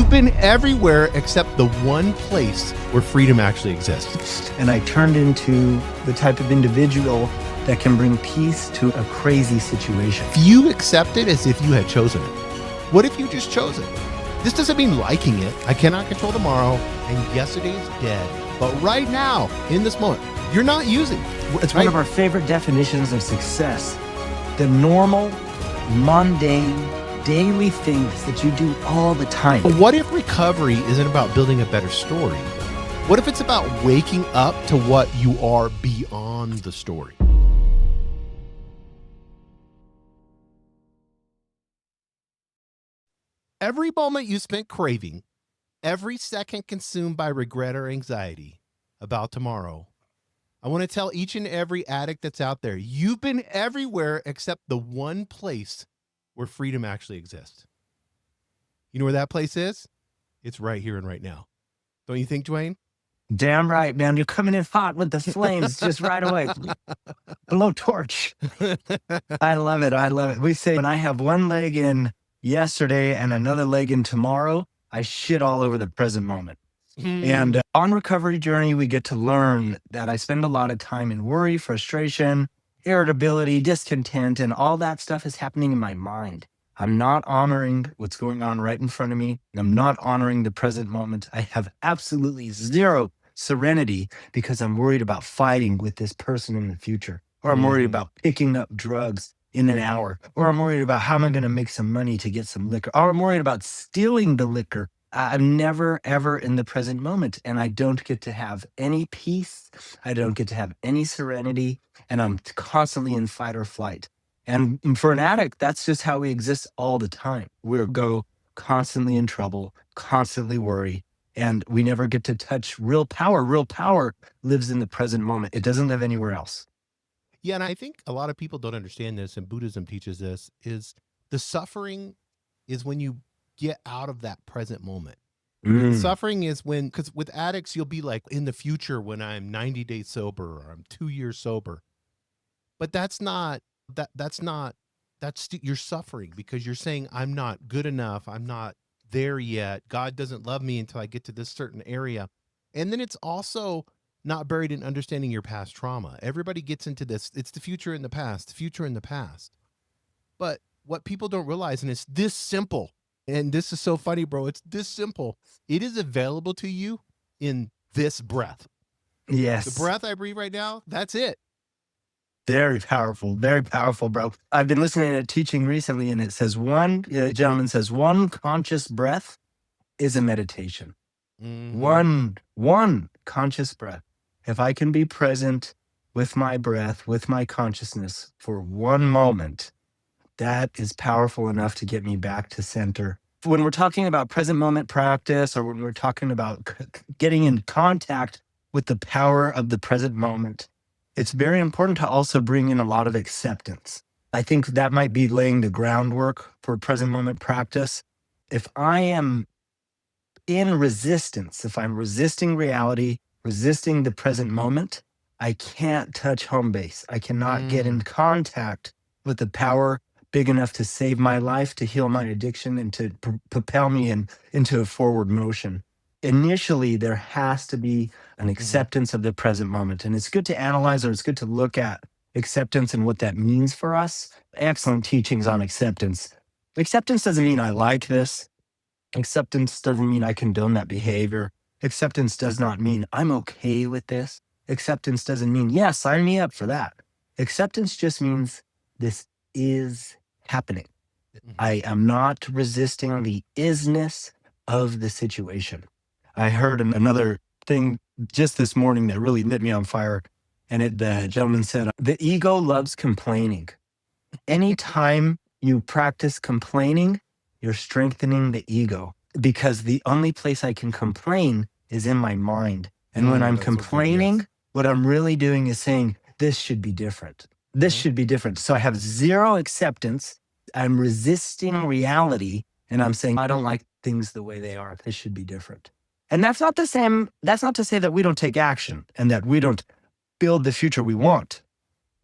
You've been everywhere except the one place where freedom actually exists. And I turned into the type of individual that can bring peace to a crazy situation. If you accept it as if you had chosen it, what if you just chose it? This doesn't mean liking it. I cannot control tomorrow, and yesterday's dead. But right now, in this moment, you're not using it. It's one of our favorite definitions of success. The normal, mundane, daily things that you do all the time. But what if recovery isn't about building a better story? What if it's about waking up to what you are beyond the story? Every moment you spent craving, every second consumed by regret or anxiety about tomorrow, I want to tell each and every addict that's out there, you've been everywhere except the one place where freedom actually exists. You know where that place is? It's right here and right now. Don't you think, Dwayne? Damn right, man. You're coming in hot with the flames just right away. Blow torch. I love it. I love it. We say when I have one leg in yesterday and another leg in tomorrow, I shit all over the present moment. And on recovery journey, we get to learn that I spend a lot of time in worry, frustration, irritability, discontent, and all that stuff is happening in my mind. I'm not honoring what's going on right in front of me. I'm not honoring the present moment. I have absolutely zero serenity because I'm worried about fighting with this person in the future, or I'm worried about picking up drugs in an hour, or I'm worried about how am I going to make some money to get some liquor, or I'm worried about stealing the liquor. I'm never, ever in the present moment, and I don't get to have any peace. I don't get to have any serenity, and I'm constantly in fight or flight. And for an addict, that's just how we exist all the time. We go constantly in trouble, constantly worry, and we never get to touch real power. Real power lives in the present moment. It doesn't live anywhere else. Yeah, and I think a lot of people don't understand this, and Buddhism teaches this, is the suffering is when you get out of that present moment. Suffering is when, because with addicts, you'll be like, in the future when I'm 90 days sober or I'm 2 years sober. But that's you're suffering because you're saying, I'm not good enough. I'm not there yet. God doesn't love me until I get to this certain area. And then it's also not buried in understanding your past trauma. Everybody gets into this. It's the future in the past, the future in the past. But what people don't realize, and it's this simple, and this is so funny, bro. It's this simple. It is available to you in this breath. Yes. The breath I breathe right now, that's it. Very powerful, bro. I've been listening to a teaching recently, and it says a gentleman says, one conscious breath is a meditation. One conscious breath. If I can be present with my breath, with my consciousness for one moment, that is powerful enough to get me back to center. When we're talking about present moment practice, or when we're talking about getting in contact with the power of the present moment, it's very important to also bring in a lot of acceptance. I think that might be laying the groundwork for present moment practice. If I am in resistance, if I'm resisting reality, resisting the present moment, I can't touch home base. I cannot get in contact with the power big enough to save my life, to heal my addiction, and to propel me into a forward motion. Initially, there has to be an acceptance of the present moment. And it's good to analyze, or it's good to look at acceptance and what that means for us. Excellent teachings on acceptance. Acceptance doesn't mean I like this. Acceptance doesn't mean I condone that behavior. Acceptance does not mean I'm okay with this. Acceptance doesn't mean, yeah, sign me up for that. Acceptance just means this is happening. I am not resisting the isness of the situation. I heard another thing just this morning that really lit me on fire. And the gentleman said, the ego loves complaining. Anytime you practice complaining, you're strengthening the ego, because the only place I can complain is in my mind. And when I'm complaining, what I'm really doing is saying, this should be different. This should be different. So I have zero acceptance. I'm resisting reality. And I'm saying, I don't like things the way they are. This should be different. And that's not the same. That's not to say that we don't take action and that we don't build the future we want.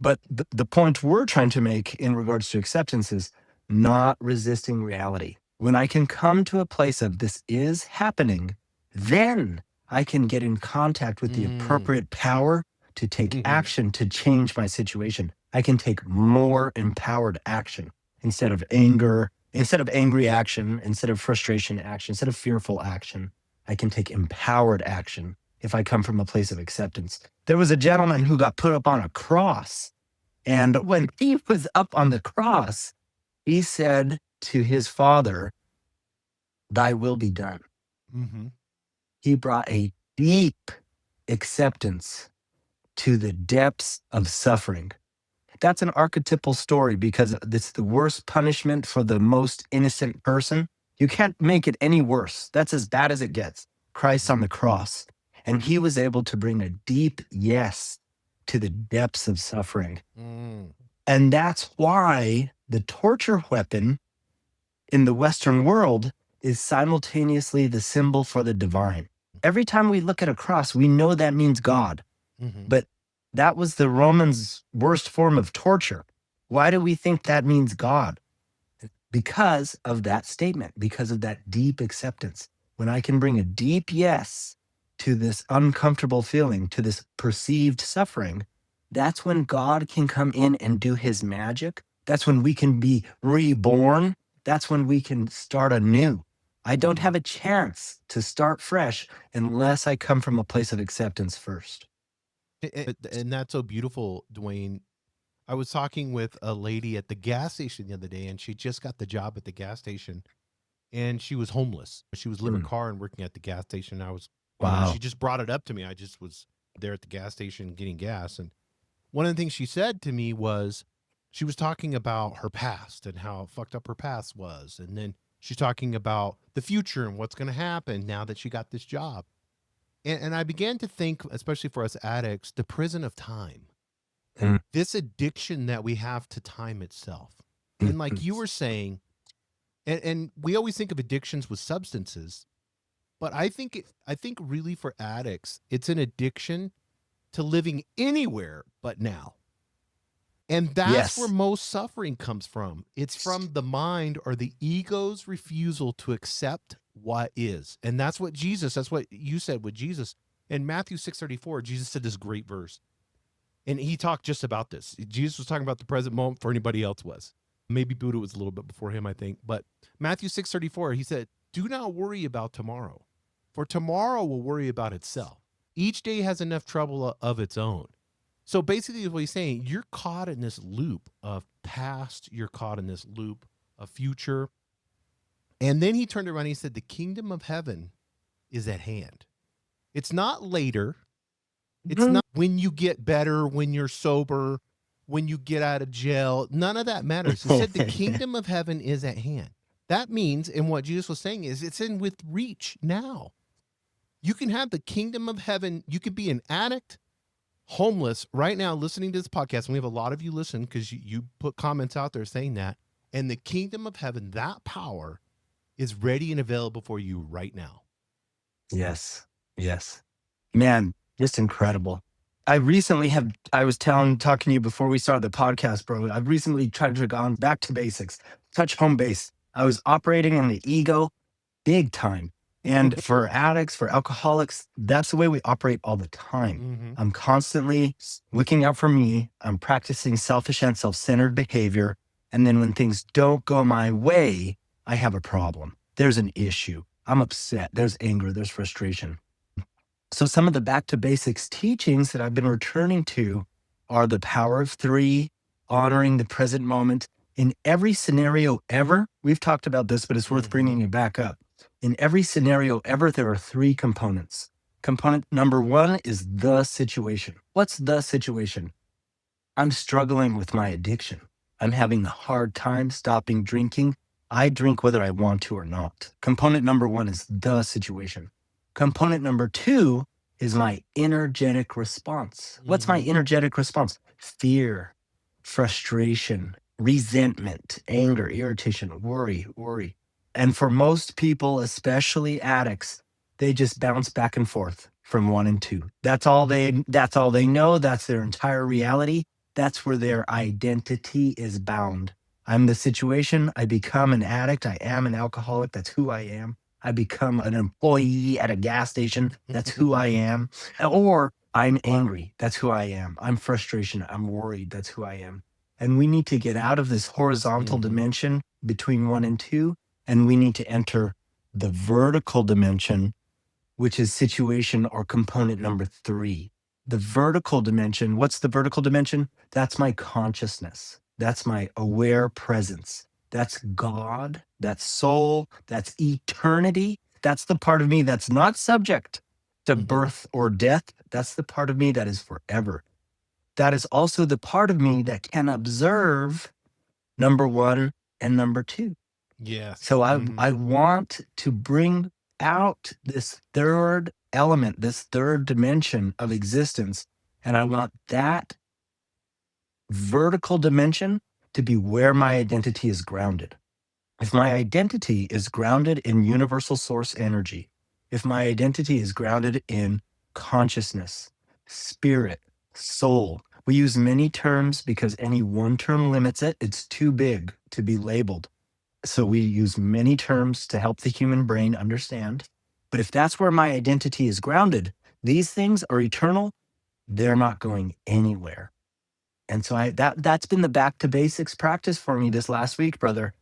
But the point we're trying to make in regards to acceptance is not resisting reality. When I can come to a place of this is happening, then I can get in contact with the appropriate power to take action to change my situation. I can take more empowered action instead of anger, instead of angry action, instead of frustration action, instead of fearful action. I can take empowered action if I come from a place of acceptance. There was a gentleman who got put up on a cross. And when he was up on the cross, he said to his Father, "Thy will be done." He brought a deep acceptance to the depths of suffering. That's an archetypal story because it's the worst punishment for the most innocent person. You can't make it any worse. That's as bad as it gets. Christ on the cross. And he was able to bring a deep yes to the depths of suffering. And that's why the torture weapon in the Western world is simultaneously the symbol for the divine. Every time we look at a cross, we know that means God. But that was the Romans' worst form of torture. Why do we think that means God? Because of that statement, because of that deep acceptance. When I can bring a deep yes to this uncomfortable feeling, to this perceived suffering, that's when God can come in and do his magic. That's when we can be reborn. That's when we can start anew. I don't have a chance to start fresh unless I come from a place of acceptance first. And that's so beautiful, Dwayne. I was talking with a lady at the gas station the other day, and she just got the job at the gas station, and she was homeless. She was living car and working at the gas station. I was, Wow. she just brought it up to me. I just was there at the gas station getting gas. And one of the things she said to me was she was talking about her past and how fucked up her past was. And then she's talking about the future and what's going to happen now that she got this job. And I began to think, especially for us addicts, the prison of time, this addiction that we have to time itself. And like you were saying, and we always think of addictions with substances, but I think really for addicts, it's an addiction to living anywhere but now. And that's where most suffering comes from. It's from the mind or the ego's refusal to accept what is. And that's what you said with Jesus. In Matthew 6:34, Jesus said this great verse. And he talked just about this. Jesus was talking about the present moment for anybody else was. Maybe Buddha was a little bit before him, I think. But Matthew 6:34, he said, "Do not worry about tomorrow, for tomorrow will worry about itself. Each day has enough trouble of its own." So basically what he's saying, you're caught in this loop of past, you're caught in this loop of future. And then he turned around and he said, the kingdom of heaven is at hand. It's not later. It's not when you get better, when you're sober, when you get out of jail. None of that matters. He said the kingdom of heaven is at hand. That means, and what Jesus was saying is, it's in with reach now. You can have the kingdom of heaven. You could be an addict, homeless right now listening to this podcast. And we have a lot of you listen because you put comments out there saying that. And the kingdom of heaven, that power is ready and available for you right now. Yes. Yes. Man, just incredible. I was talking to you before we started the podcast, bro. I've recently tried to go back to basics, touch home base. I was operating in the ego big time. And for addicts, for alcoholics, that's the way we operate all the time. I'm constantly looking out for me. I'm practicing selfish and self-centered behavior. And then when things don't go my way, I have a problem. There's an issue. I'm upset. There's anger. There's frustration. So some of the back to basics teachings that I've been returning to are the power of three, honoring the present moment. In every scenario ever, we've talked about this, but it's worth bringing it back up. In every scenario ever, there are three components. Component number one is the situation. What's the situation? I'm struggling with my addiction. I'm having a hard time stopping drinking. I drink whether I want to or not. Component number one is the situation. Component number two is my energetic response. What's my energetic response? Fear, frustration, resentment, anger, irritation, worry. And for most people, especially addicts, they just bounce back and forth from one and two. That's all they know. That's their entire reality. That's where their identity is bound. I'm the situation. I become an addict. I am an alcoholic. That's who I am. I become an employee at a gas station. That's who I am. Or I'm angry. That's who I am. I'm frustration. I'm worried. That's who I am. And we need to get out of this horizontal dimension between 1 and 2, and we need to enter the vertical dimension, which is situation or component number 3. The vertical dimension, what's the vertical dimension? That's my consciousness. That's my aware presence. That's God, that's soul, that's eternity. That's the part of me that's not subject to birth or death. That's the part of me that is forever. That is also the part of me that can observe number 1 and number 2. Yes. So I want to bring out this third element, this third dimension of existence. And I want that vertical dimension to be where my identity is grounded. If my identity is grounded in universal source energy, if my identity is grounded in consciousness, spirit, soul, we use many terms because any one term limits it. It's too big to be labeled. So we use many terms to help the human brain understand. But if that's where my identity is grounded, these things are eternal. They're not going anywhere. And so that's been the back to basics practice for me this last week, brother.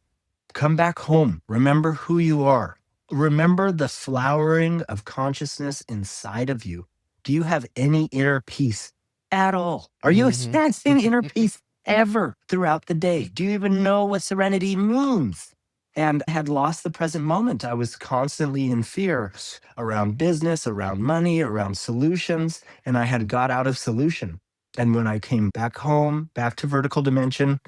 Come back home. Remember who you are. Remember the flowering of consciousness inside of you. Do you have any inner peace at all? Are you experiencing inner peace ever throughout the day? Do you even know what serenity means? And I had lost the present moment. I was constantly in fear around business, around money, around solutions, and I had got out of solution. And when I came back home, back to vertical dimension,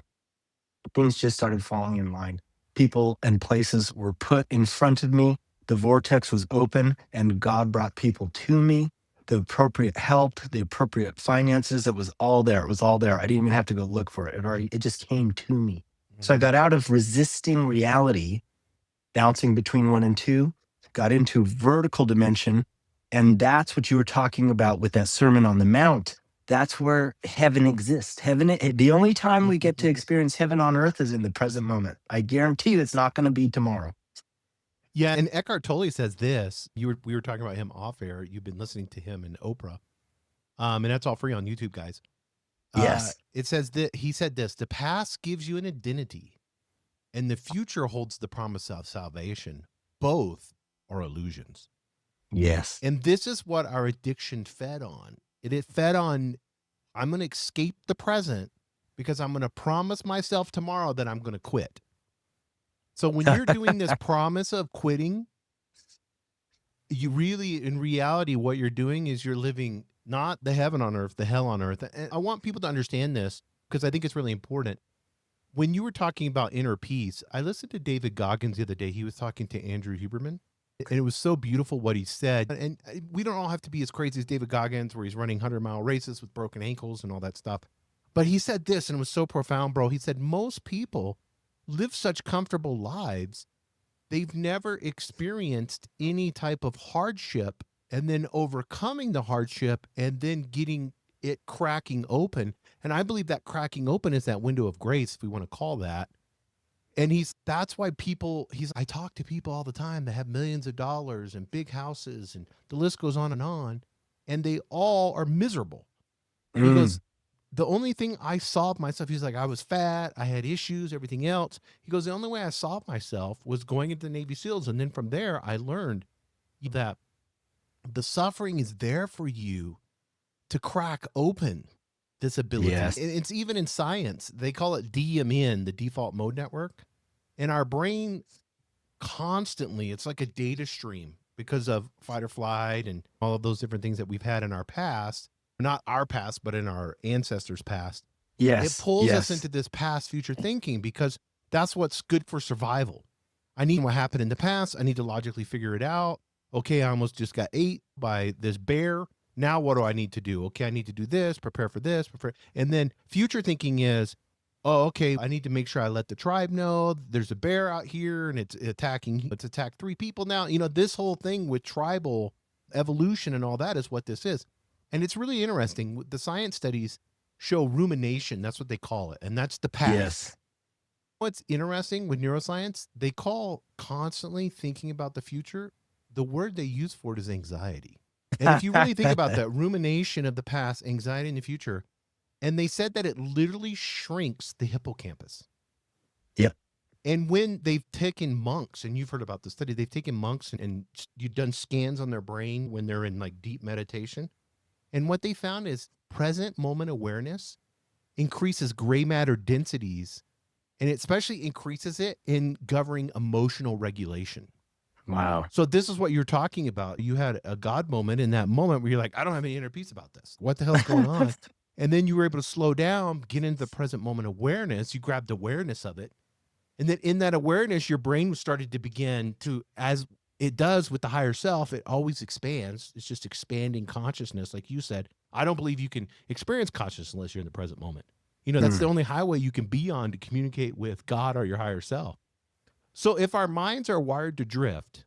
things just started falling in line. People and places were put in front of me. The vortex was open, and God brought people to me. The appropriate help, the appropriate finances, it was all there. It was all there. I didn't even have to go look for it. It just came to me. So I got out of resisting reality, bouncing between 1 and 2, got into vertical dimension. And that's what you were talking about with that Sermon on the Mount. That's where heaven exists. The only time we get to experience heaven on earth is in the present moment. I guarantee you it's not going to be tomorrow. Yeah, and Eckhart Tolle says this. We were talking about him off air. You've been listening to him and Oprah. And that's all free on YouTube, guys. Yes. It says that he said this: the past gives you an identity, and the future holds the promise of salvation. Both are illusions. Yes. And this is what our addiction fed on. It fed on, I'm going to escape the present because I'm going to promise myself tomorrow that I'm going to quit. So when you're doing this promise of quitting, you really, in reality, what you're doing is you're living not the heaven on earth, the hell on earth. And I want people to understand this because I think it's really important. When you were talking about inner peace, I listened to David Goggins the other day. He was talking to Andrew Huberman, and it was so beautiful what he said. And we don't all have to be as crazy as David Goggins, where he's running 100-mile races with broken ankles and all that stuff. But he said this, and it was so profound, bro. He said, most people live such comfortable lives. They've never experienced any type of hardship and then overcoming the hardship and then getting it cracking open. And I believe that cracking open is that window of grace, if we want to call that. And that's why I talk to people all the time that have millions of dollars and big houses, and the list goes on, and they all are miserable. He goes, the only thing I solved myself, he's like, I was fat, I had issues, everything else. He goes, the only way I solved myself was going into the Navy SEALs. And then from there, I learned that the suffering is there for you to crack open this ability. Yes. It's even in science. They call it DMN, the default mode network. And our brain constantly, it's like a data stream because of fight or flight and all of those different things that we've had in our past. Not our past, but in our ancestors' past. Yes. It pulls us into this past future thinking because that's what's good for survival. I need what happened in the past. I need to logically figure it out. Okay, I almost just got ate by this bear. Now what do I need to do? Okay, I need to do this, prepare for this, and then future thinking is, oh, okay, I need to make sure I let the tribe know there's a bear out here and it's attacked 3 people now. This whole thing with tribal evolution and all that is what this is. And it's really interesting. The science studies show rumination. That's what they call it. And that's the past. Yes. What's interesting with neuroscience, they call constantly thinking about the future, the word they use for it is anxiety. And if you really think about that rumination of the past, anxiety in the future, and they said that it literally shrinks the hippocampus. Yep. And when they've taken monks, and you've heard about the study, they've taken monks and you've done scans on their brain when they're in like deep meditation. And what they found is present moment awareness increases gray matter densities, and it especially increases it in governing emotional regulation. Wow. So this is what you're talking about. You had a God moment in that moment where you're like, I don't have any inner peace about this. What the hell's going on? And then you were able to slow down, get into the present moment awareness. You grabbed awareness of it. And then in that awareness, your brain started to begin to, as it does with the higher self, it always expands. It's just expanding consciousness. Like you said, I don't believe you can experience consciousness unless you're in the present moment. You know, that's the only highway you can be on to communicate with God or your higher self. So if our minds are wired to drift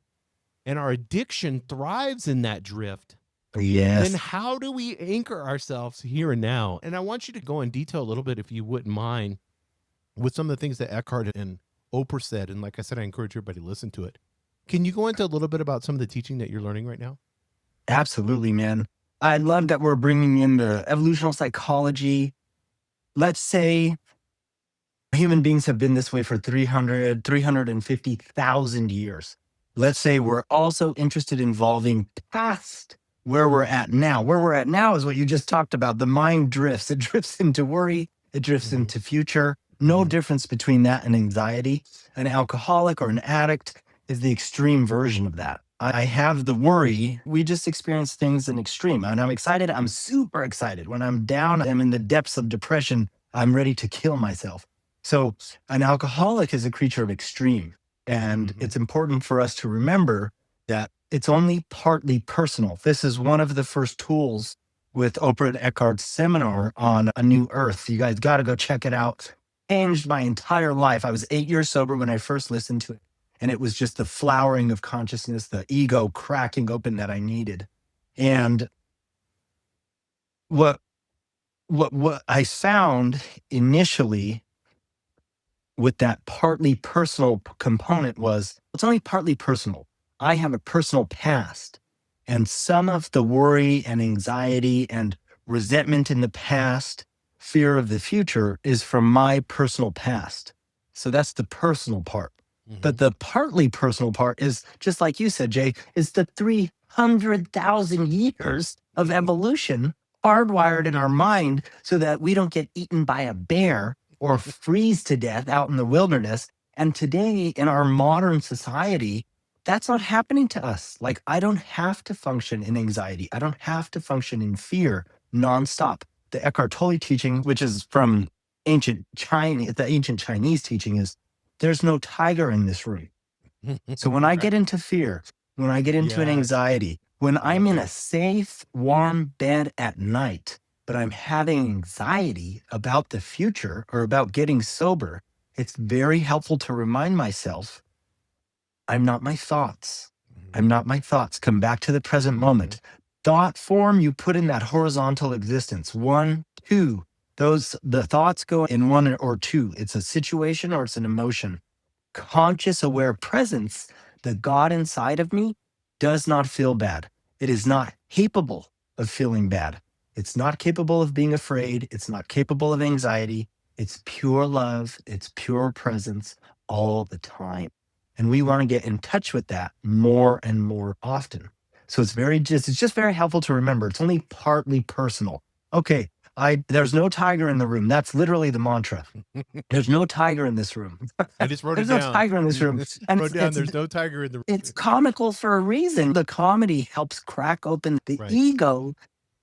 and our addiction thrives in that drift, Yes. then how do we anchor ourselves here and now? And I want you to go in detail a little bit, if you wouldn't mind, with some of the things that Eckhart and Oprah said. And like I said, I encourage everybody to listen to it. Can you go into a little bit about some of the teaching that you're learning right now? Absolutely, man. I love that we're bringing in the evolutional psychology. Let's say human beings have been this way for 350,000 years. Let's say we're also interested in evolving past where we're at now. Where we're at now is what you just talked about. The mind drifts. It drifts into worry. It drifts into future. No difference between that and anxiety. An alcoholic or an addict is the extreme version of that. I have the worry. We just experience things in extreme. And I'm excited. I'm super excited. When I'm down, I'm in the depths of depression. I'm ready to kill myself. So an alcoholic is a creature of extreme. And it's important for us to remember that it's only partly personal. This is one of the first tools with Oprah and Eckhart's seminar on A New Earth. You guys got to go check it out. Changed my entire life. I was 8 years sober when I first listened to it. And it was just the flowering of consciousness, the ego cracking open that I needed. And what I found initially with that partly personal component was it's only partly personal. I have a personal past, and some of the worry and anxiety and resentment in the past, fear of the future is from my personal past. So that's the personal part. But the partly personal part is just like you said, Jay, is the 300,000 years of evolution hardwired in our mind so that we don't get eaten by a bear or freeze to death out in the wilderness. And today in our modern society, that's not happening to us. Like, I don't have to function in anxiety. I don't have to function in fear nonstop. The Eckhart Tolle teaching, which is from ancient China, the ancient Chinese teaching is there's no tiger in this room. So when I get into fear, when I get into an anxiety, when I'm in a safe, warm bed at night, but I'm having anxiety about the future or about getting sober, it's very helpful to remind myself, I'm not my thoughts. I'm not my thoughts. Come back to the present moment. Thought form, you put in that horizontal existence. 1, 2. The thoughts go in 1 or 2. It's a situation or it's an emotion. Conscious, aware presence, the God inside of me does not feel bad. It is not capable of feeling bad. It's not capable of being afraid. It's not capable of anxiety. It's pure love. It's pure presence all the time. And we want to get in touch with that more and more often. So it's just very helpful to remember it's only partly personal. Okay, there's no tiger in the room. That's literally the mantra. There's no tiger in this room. I just wrote it There's down. no tiger in this room. And wrote down, there's no tiger in the room. It's comical for a reason. The comedy helps crack open the ego.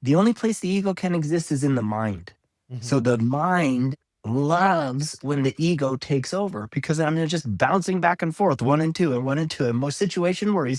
The only place the ego can exist is in the mind. So the mind loves when the ego takes over because I'm just bouncing back and forth, 1 and 2 and 1 and 2 and more situation worry.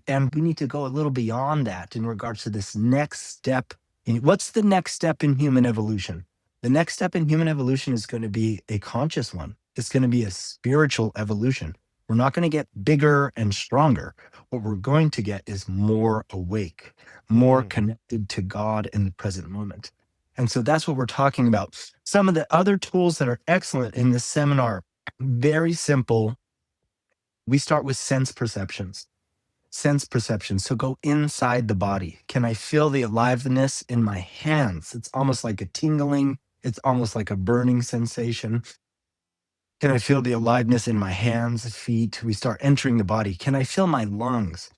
And we need to go a little beyond that in regards to this next step. What's the next step in human evolution? The next step in human evolution is going to be a conscious one. It's going to be a spiritual evolution. We're not going to get bigger and stronger. What we're going to get is more awake, more connected to God in the present moment. And so that's what we're talking about. Some of the other tools that are excellent in this seminar Very simple. We start with sense perceptions. Sense perception. So go inside the body. Can I feel the aliveness in my hands? It's almost like a tingling. It's almost like a burning sensation. Can I feel the aliveness in my hands, feet? We start entering the body. Can I feel my lungs?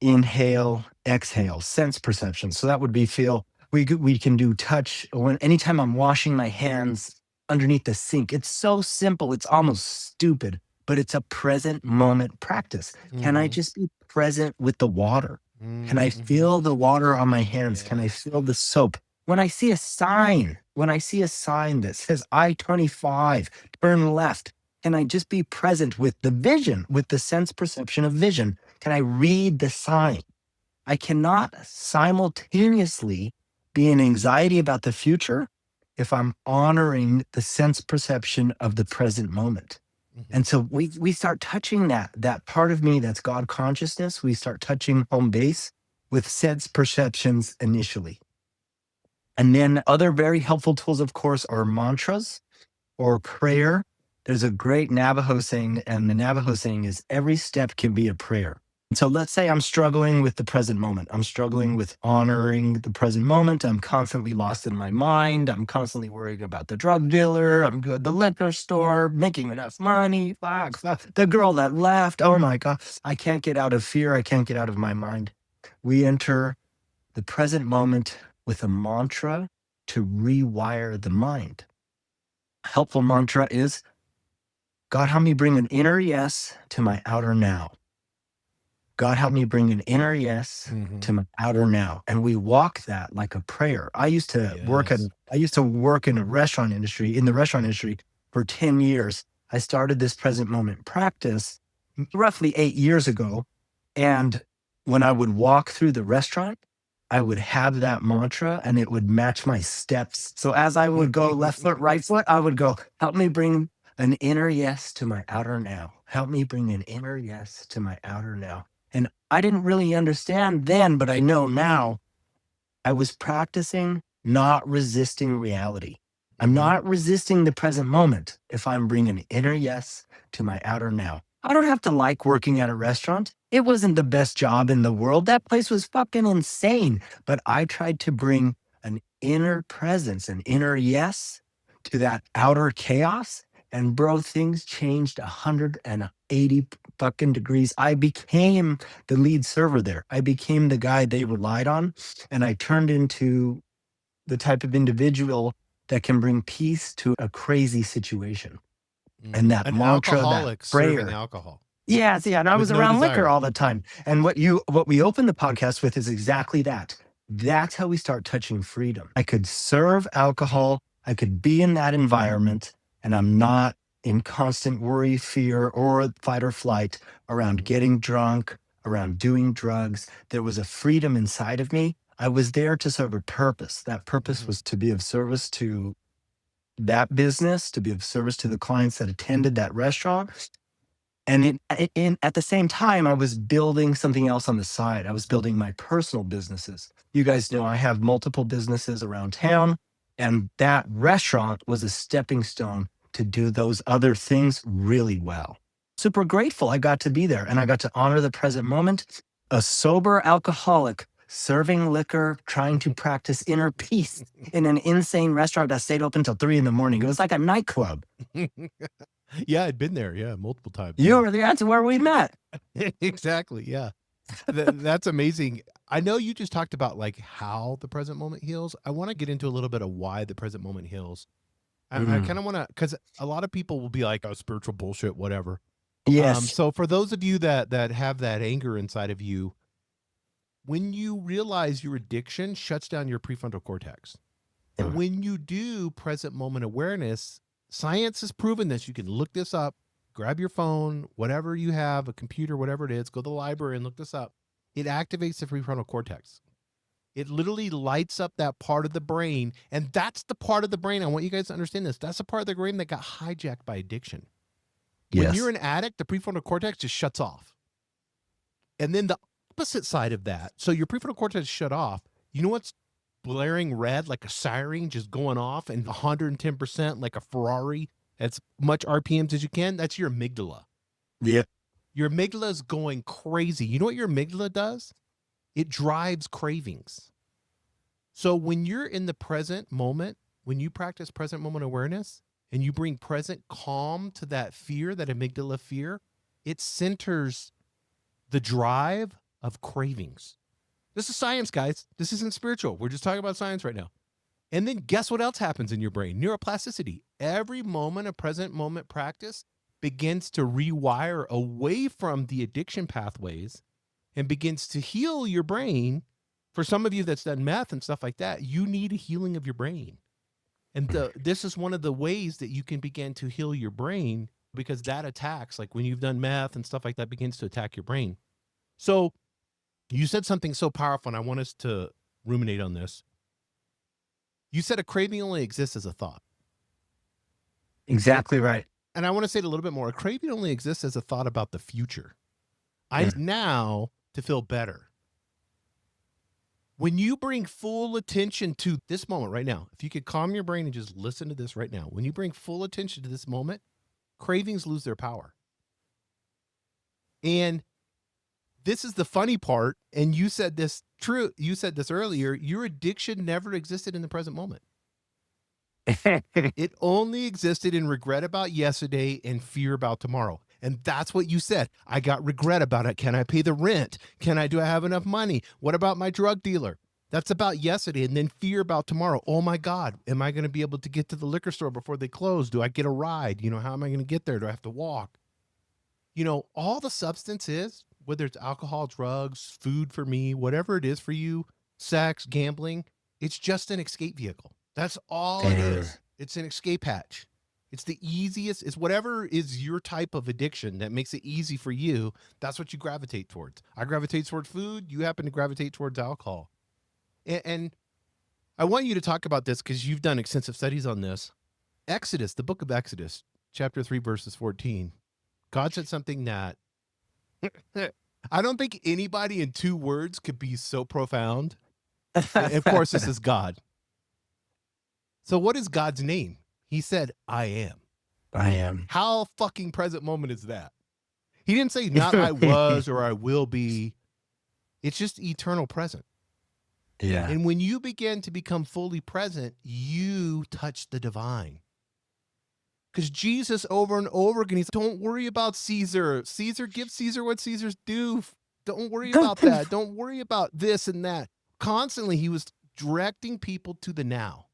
Inhale, exhale, sense perception. So that would be feel. We can do touch anytime I'm washing my hands underneath the sink. It's so simple. It's almost stupid, but it's a present moment practice. Can I just be present with the water? Can I feel the water on my hands? Can I feel the soap? When I see a sign that says I-25, turn left, can I just be present with the vision, with the sense perception of vision? Can I read the sign? I cannot simultaneously be in anxiety about the future if I'm honoring the sense perception of the present moment. And so we start touching that part of me that's God consciousness. We start touching home base with sense perceptions initially. And then other very helpful tools, of course, are mantras or prayer. There's a great Navajo saying, and the Navajo saying is every step can be a prayer. So let's say I'm struggling with the present moment. I'm struggling with honoring the present moment. I'm constantly lost in my mind. I'm constantly worrying about the drug dealer. I'm good at the liquor store, making enough money. Fuck. The girl that left. Oh my God. I can't get out of fear. I can't get out of my mind. We enter the present moment with a mantra to rewire the mind. A helpful mantra is, God, help me bring an inner yes to my outer now. God, help me bring an inner yes to my outer now. And we walk that like a prayer. I used to work in the restaurant industry for 10 years. I started this present moment practice roughly 8 years ago. And when I would walk through the restaurant, I would have that mantra and it would match my steps. So as I would go left foot, right foot, I would go, help me bring an inner yes to my outer now. Help me bring an inner yes to my outer now. And I didn't really understand then, but I know now. I was practicing not resisting reality. I'm not resisting the present moment if I'm bringing inner yes to my outer now. I don't have to like working at a restaurant. It wasn't the best job in the world. That place was fucking insane. But I tried to bring an inner presence, an inner yes to that outer chaos. And bro, things changed 180 fucking degrees. I became the lead server there. I became the guy they relied on. And I turned into the type of individual that can bring peace to a crazy situation. And that An mantra, that alcoholic serving prayer. alcohol. Yes, yeah. And I With was no around desire. liquor all the time. And what we open the podcast with is exactly that. That's how we start touching freedom. I could serve alcohol. I could be in that environment, and I'm not in constant worry, fear, or fight or flight around getting drunk, around doing drugs. There was a freedom inside of me. I was there to serve a purpose. That purpose was to be of service to that business, to be of service to the clients that attended that restaurant. And at the same time, I was building something else on the side. I was building my personal businesses. You guys know I have multiple businesses around town, and that restaurant was a stepping stone to do those other things really well. Super grateful I got to be there, and I got to honor the present moment. A sober alcoholic serving liquor, trying to practice inner peace in an insane restaurant that stayed open till 3 a.m. It was like a nightclub. Yeah, I'd been there. Yeah, multiple times. That's where we met. Exactly. Yeah. That's amazing. I know you just talked about like how the present moment heals. I want to get into a little bit of why the present moment heals. I kind of want to, because a lot of people will be like, oh, spiritual bullshit, whatever. Yes. So for those of you that have that anger inside of you, when you realize your addiction shuts down your prefrontal cortex. And when you do present moment awareness, science has proven this. You can look this up, grab your phone, whatever you have, a computer, whatever it is, go to the library and look this up. It activates the prefrontal cortex. It literally lights up that part of the brain. And that's the part of the brain. I want you guys to understand this. That's the part of the brain that got hijacked by addiction. When you're an addict, the prefrontal cortex just shuts off. And then the opposite side of that, so your prefrontal cortex shut off. You know what's blaring red like a siren just going off and 110% like a Ferrari as much RPMs as you can, that's your amygdala. Yeah. Your amygdala is going crazy. You know what your amygdala does? It drives cravings. So when you're in the present moment, when you practice present moment awareness and you bring present calm to that fear, that amygdala fear, it centers the drive of cravings. This is science, guys. This isn't spiritual. We're just talking about science right now. And then guess what else happens in your brain? Neuroplasticity. Every moment of present moment practice begins to rewire away from the addiction pathways and begins to heal your brain. For some of you that's done meth and stuff like that, you need a healing of your brain. And this is one of the ways that you can begin to heal your brain, because that attacks, like when you've done meth and stuff like that, begins to attack your brain. So you said something so powerful, and I want us to ruminate on this. You said a craving only exists as a thought. Exactly right. And I want to say it a little bit more. A craving only exists as a thought about the future. I need now to feel better. When you bring full attention to this moment right now, if you could calm your brain and just listen to this right now, when you bring full attention to this moment, cravings lose their power. And this is the funny part. And you said this earlier, your addiction never existed in the present moment. It only existed in regret about yesterday and fear about tomorrow. And that's what you said. I got regret about it. Can I pay the rent? Do I have enough money? What about my drug dealer? That's about yesterday. And then fear about tomorrow. Oh my God, am I going to be able to get to the liquor store before they close? Do I get a ride? How am I going to get there? Do I have to walk? All the substance is, whether it's alcohol, drugs, food for me, whatever it is for you, sex, gambling, it's just an escape vehicle. That's all it is. It's an escape hatch. It's the easiest. It's whatever is your type of addiction that makes it easy for you. That's what you gravitate towards. I gravitate towards food. You happen to gravitate towards alcohol. And I want you to talk about this because you've done extensive studies on this. Exodus, the book of Exodus, chapter 3, verses 14. God said something that I don't think anybody in 2 words could be so profound. And of course, this is God. So what is God's name? He said, I am. I am. How fucking present moment is that? He didn't say not I was or I will be. It's just eternal present. Yeah. And when you begin to become fully present, you touch the divine. Because Jesus over and over again, he's don't worry about Caesar. Give Caesar what Caesar's due. Don't worry about that. Don't worry about this and that. Constantly, he was directing people to the now.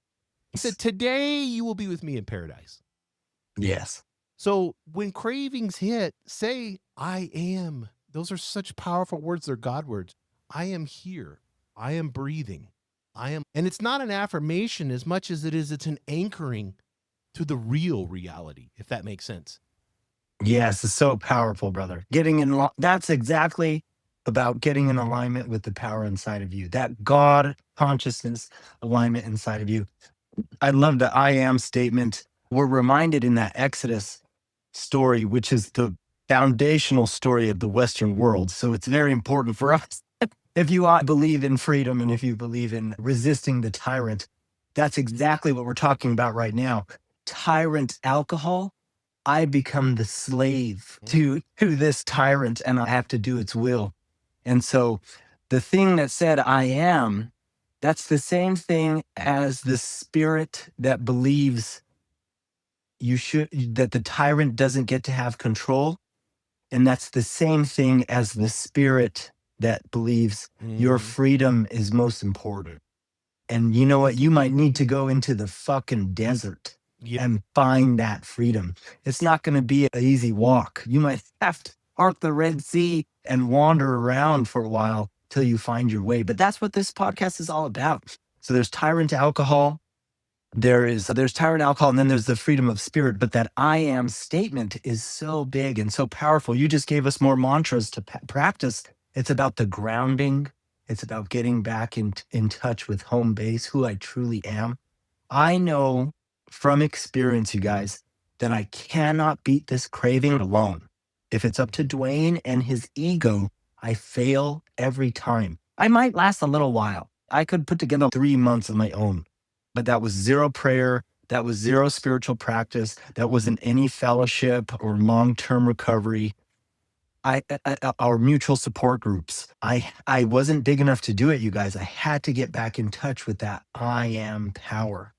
He said, today you will be with me in paradise. Yes. So when cravings hit, say, I am. Those are such powerful words. They're God words. I am here. I am breathing. I am. And it's not an affirmation as much as it's an anchoring to the real reality, if that makes sense. Yes, it's so powerful, brother. That's exactly about getting in alignment with the power inside of you, that God consciousness alignment inside of you. I love the I am statement. We're reminded in that Exodus story, which is the foundational story of the Western world. So it's very important for us. If you believe in freedom and if you believe in resisting the tyrant, that's exactly what we're talking about right now. Tyrant alcohol, I become the slave to this tyrant and I have to do its will. And so the thing that said I am, that's the same thing as the spirit that believes that the tyrant doesn't get to have control. And that's the same thing as the spirit that believes your freedom is most important. And you know what? You might need to go into the fucking desert and find that freedom. It's not going to be an easy walk. You might have to park the Red Sea and wander around for a while till you find your way. But that's what this podcast is all about. So there's tyrant alcohol. There's tyrant alcohol, and then there's the freedom of spirit. But that I am statement is so big and so powerful. You just gave us more mantras to practice. It's about the grounding. It's about getting back in touch with home base, who I truly am. I know from experience, you guys, that I cannot beat this craving alone. If it's up to Dwayne and his ego, I fail every time. I might last a little while. I could put together 3 months of my own, but that was zero prayer, That was zero spiritual practice. That wasn't any fellowship or long-term recovery. Our mutual support groups. I wasn't big enough to do it, you guys. I had to get back in touch with that I am power.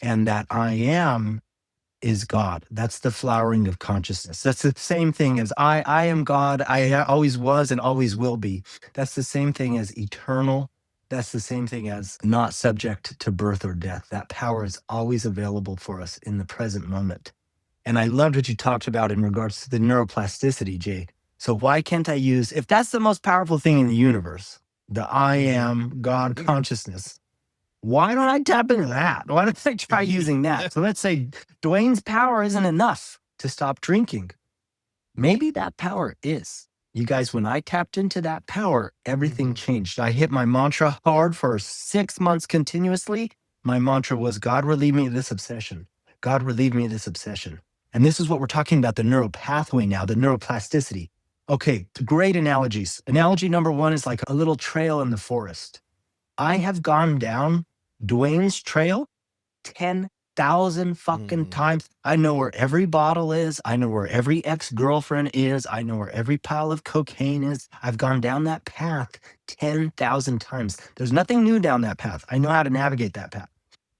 And that I am is God. That's the flowering of consciousness. That's the same thing as I am God. I always was and always will be. That's the same thing as eternal. That's the same thing as not subject to birth or death. That power is always available for us in the present moment. And I loved what you talked about in regards to the neuroplasticity, Jay. So why can't I use, if that's the most powerful thing in the universe, the I am God consciousness, why don't I tap into that? Why don't I try using that? So let's say Dwayne's power isn't enough to stop drinking. Maybe that power is. You guys, when I tapped into that power, everything changed. I hit my mantra hard for 6 months continuously. My mantra was, God, relieve me of this obsession. God, relieve me of this obsession. And this is what we're talking about, the neural pathway now, the neuroplasticity. Okay, great analogies. Analogy number one is like a little trail in the forest. I have gone down Dwayne's trail 10,000 fucking times. I know where every bottle is. I know where every ex-girlfriend is. I know where every pile of cocaine is. I've gone down that path 10,000 times. There's nothing new down that path. I know how to navigate that path.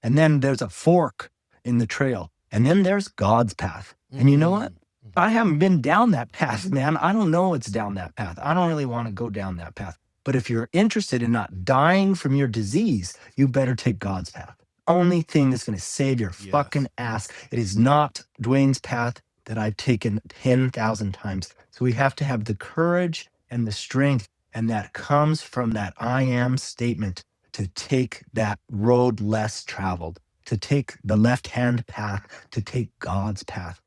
And then there's a fork in the trail. And then there's God's path. And you know what? I haven't been down that path, man. I don't know what's down that path. I don't really want to go down that path. But if you're interested in not dying from your disease, you better take God's path. Only thing that's going to save your fucking ass. It is not Dwayne's path that I've taken 10,000 times. So we have to have the courage and the strength, and that comes from that I am statement, to take that road less traveled, to take the left-hand path, to take God's path.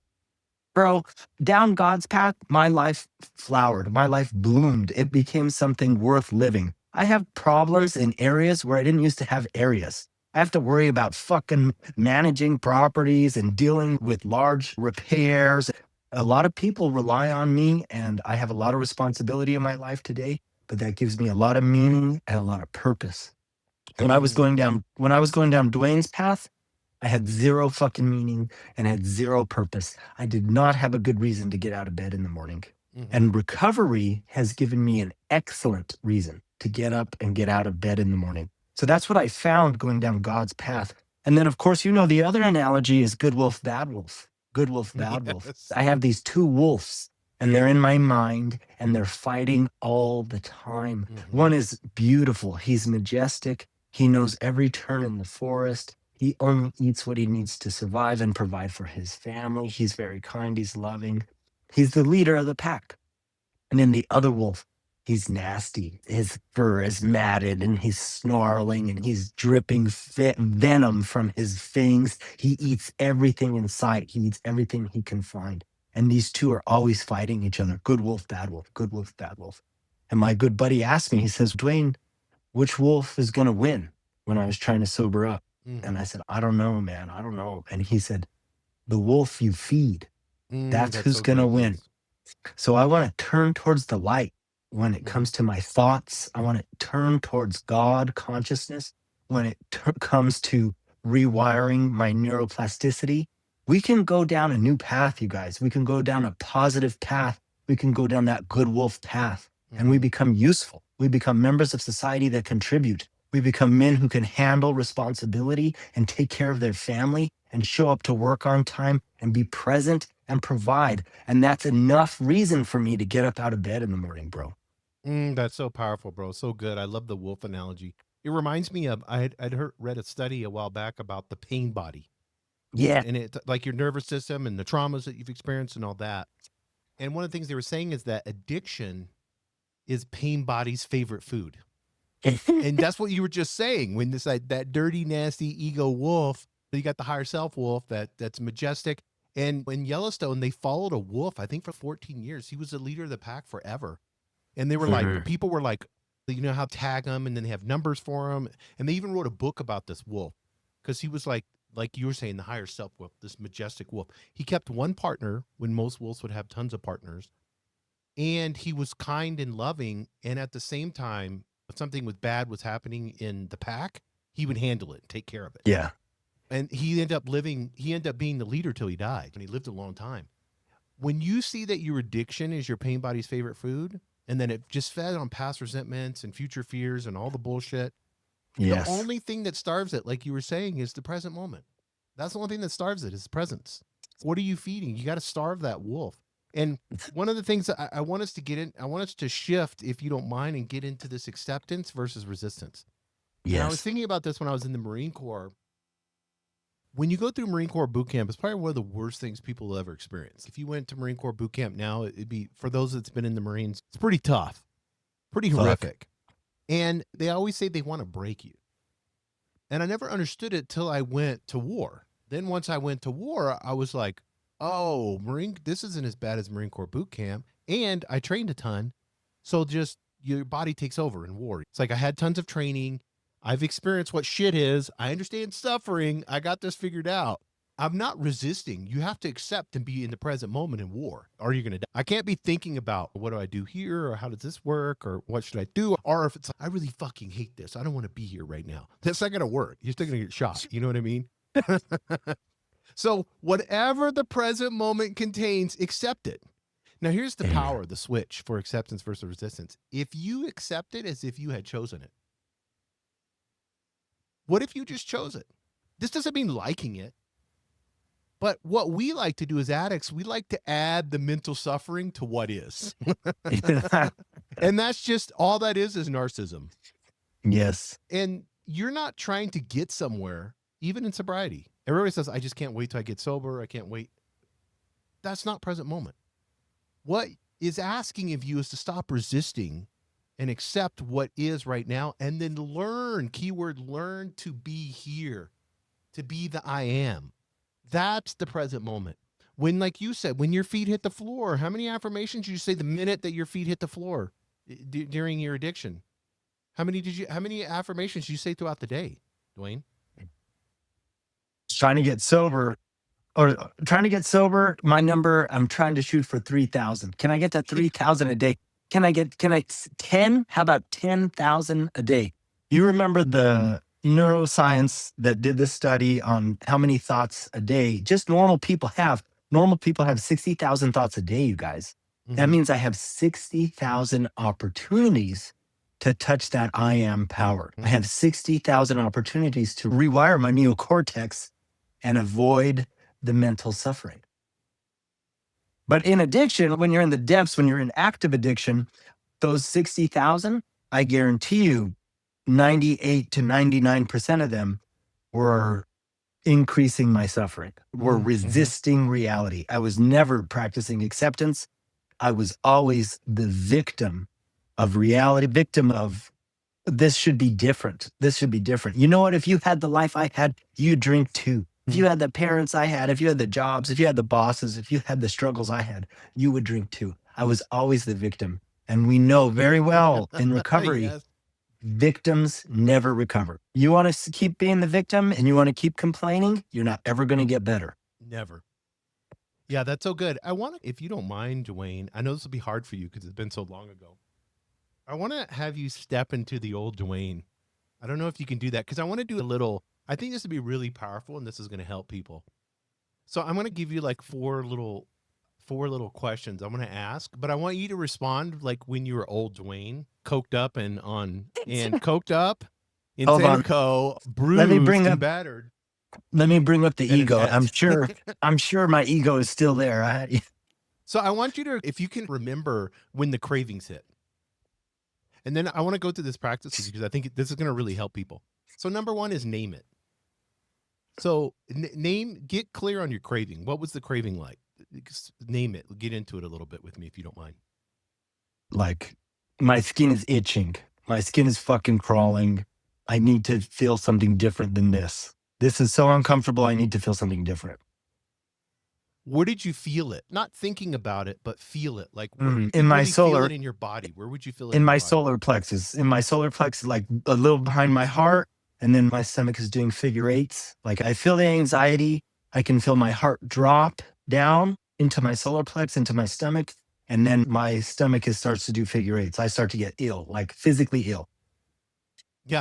Bro, down God's path, my life flowered, my life bloomed. It became something worth living. I have problems in areas where I didn't used to have areas. I have to worry about fucking managing properties and dealing with large repairs. A lot of people rely on me, and I have a lot of responsibility in my life today, but that gives me a lot of meaning and a lot of purpose. When I was going down Dwayne's path, I had zero fucking meaning and had zero purpose. I did not have a good reason to get out of bed in the morning. And recovery has given me an excellent reason to get up and get out of bed in the morning. So that's what I found going down God's path. And then, of course, you know, the other analogy is good wolf, bad wolf. Good wolf, bad wolf. I have these two wolves, and they're in my mind, and they're fighting all the time. One is beautiful. He's majestic. He knows every turn in the forest. He only eats what he needs to survive and provide for his family. He's very kind. He's loving. He's the leader of the pack. And then the other wolf, he's nasty. His fur is matted and he's snarling and he's dripping venom from his fangs. He eats everything in sight. He eats everything he can find. And these two are always fighting each other. Good wolf, bad wolf, good wolf, bad wolf. And my good buddy asked me, he says, Dwayne, which wolf is going to win, when I was trying to sober up? And I said, I don't know, man. I don't know. And he said, the wolf you feed, that's who's so going to good, win. yes. So I want to turn towards the light when it comes to my thoughts. I want to turn towards God consciousness when it comes to rewiring my neuroplasticity. We can go down a new path, you guys. We can go down a positive path. We can go down that good wolf path, and we become useful. We become members of society that contribute. We become men who can handle responsibility and take care of their family and show up to work on time and be present and provide. And that's enough reason for me to get up out of bed in the morning, bro. That's so powerful, bro. So good. I love the wolf analogy. It reminds me of I'd read a study a while back about the pain body. Yeah. And it, like, your nervous system and the traumas that you've experienced and all that. And one of the things they were saying is that addiction is pain body's favorite food. And that's what you were just saying, when this, like, that dirty, nasty ego wolf, you got the higher self wolf that's majestic. And in Yellowstone, they followed a wolf, I think, for 14 years. He was the leader of the pack forever. And they were like, people were like, you know how tag them, and then they have numbers for them. And they even wrote a book about this wolf, because he was like you were saying, the higher self wolf, this majestic wolf. He kept one partner when most wolves would have tons of partners. And he was kind and loving. And at the same time, if something was bad was happening in the pack, he would handle it and take care of it. Yeah. And he ended up being the leader till he died, and he lived a long time. When you see that your addiction is your pain body's favorite food, and then it just fed on past resentments and future fears and all the bullshit, the Yes. only thing that starves it, like you were saying, is the present moment. That's the only thing that starves it, is presence. What are you feeding? You got to starve that wolf. And one of the things that I want us to get in, I want us to shift, if you don't mind, and get into this acceptance versus resistance. And I was Yes. thinking about this when I was in the Marine Corps. When you go through Marine Corps boot camp, it's probably one of the worst things people will ever experience. If you went to Marine Corps boot camp now, it'd be, for those that's been in the Marines, it's pretty tough, pretty Fuck. horrific. And they always say they want to break you. And I never understood it till I went to war. Then once I went to war, I was like, oh, this isn't as bad as Marine Corps boot camp. And I trained a ton. So just your body takes over in war. It's like I had tons of training. I've experienced what shit is. I understand suffering. I got this figured out. I'm not resisting. You have to accept and be in the present moment in war, or you're going to die. I can't be thinking about, what do I do here, or how does this work, or what should I do? Or if it's, I really fucking hate this, I don't want to be here right now. That's not going to work. You're still going to get shot. You know what I mean? So whatever the present moment contains, accept it. Now here's the power, the switch for acceptance versus resistance. If you accept it as if you had chosen it, what if you just chose it? This doesn't mean liking it. But what we like to do as addicts, we like to add the mental suffering to what is. And that's just, all that is narcissism. Yes. And you're not trying to get somewhere, even in sobriety. Everybody says, I just can't wait till I get sober. I can't wait. That's not present moment. What is asking of you is to stop resisting and accept what is right now, and then learn, keyword learn, to be here, to be the I am. That's the present moment. When, like you said, when your feet hit the floor, how many affirmations did you say the minute that your feet hit the floor during your addiction? How many affirmations did you say throughout the day, Dwayne? Trying to get sober, my number, I'm trying to shoot for 3,000. Can I get that 3,000 a day? Can I 10? How about 10,000 a day? You remember the neuroscience that did this study on how many thoughts a day just normal people have? Normal people have 60,000 thoughts a day, you guys. That means I have 60,000 opportunities to touch that I am power. I have 60,000 opportunities to rewire my neocortex and avoid the mental suffering. But in addiction, when you're in the depths, when you're in active addiction, those 60,000, I guarantee you, 98 to 99% of them were increasing my suffering, were resisting reality. I was never practicing acceptance. I was always the victim of reality, victim of, this should be different. This should be different. You know what? If you had the life I had, you'd drink too. If you had the parents I had, if you had the jobs, if you had the bosses, if you had the struggles I had, you would drink too. I was always the victim. And we know very well in recovery, Yes. Victims never recover. You want to keep being the victim and you want to keep complaining, you're not ever going to get better. Never. Yeah, that's so good. I want to, if you don't mind, Dwayne, I know this will be hard for you because it's been so long ago. I want to have you step into the old Dwayne. I don't know if you can do that, because I want to do a little, I think this would be really powerful, and this is going to help people. So I'm going to give you like four little questions I'm going to ask, but I want you to respond like when you were old Dwayne, coked up and coked up, Hold on. bruised and battered. Let me bring up the And ego. an I'm sure my ego is still there. So I want you to, if you can remember when the cravings hit. And then I want to go through this practice with you because I think this is going to really help people. So number one is name it. So get clear on your craving. What was the craving like? Name it. Get into it a little bit with me if you don't mind. Like, my skin is itching. My skin is fucking crawling. I need to feel something different than this. This is so uncomfortable. I need to feel something different. Where did you feel it? Not thinking about it, but feel it. Like in my solar, feel it in your body. Where would you feel it? In my solar plexus. In my solar plexus, like a little behind my heart, and then my stomach is doing figure eights. Like, I feel the anxiety. I can feel my heart drop down into my solar plex, into my stomach, and then my stomach starts to do figure eights. I start to get ill, like physically ill.